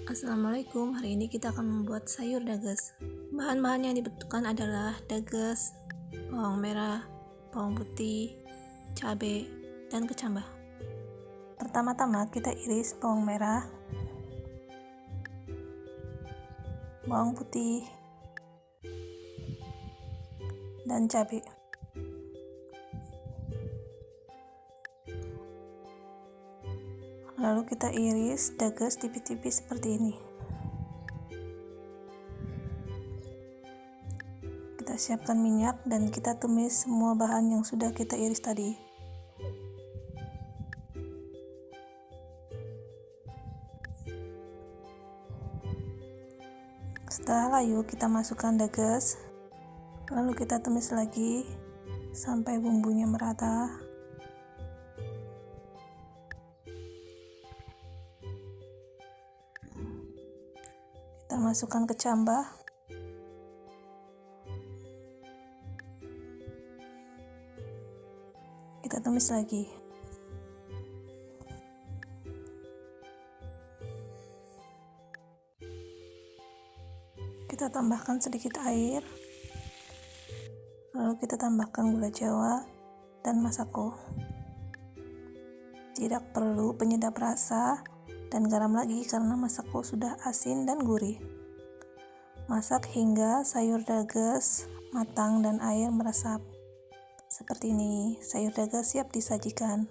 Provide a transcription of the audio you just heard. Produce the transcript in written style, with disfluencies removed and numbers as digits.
Assalamualaikum, hari ini kita akan membuat sayur dages. Bahan-bahan yang dibutuhkan adalah dages, bawang merah, bawang putih, cabai, dan kecambah. Pertama-tama kita iris bawang merah, bawang putih, dan cabai. Lalu kita iris dages tipis-tipis seperti ini. Kita siapkan minyak dan kita tumis semua bahan yang sudah kita iris tadi. Setelah layu, kita masukkan dages, lalu kita tumis lagi sampai bumbunya merata. Kita masukkan kecambah, kita tumis lagi. Kita tambahkan sedikit air, lalu kita tambahkan gula jawa dan masako. Tidak perlu penyedap rasa dan garam lagi karena masako sudah asin dan gurih. Masak hingga sayur dages matang dan air meresap. Seperti ini, sayur dages siap disajikan.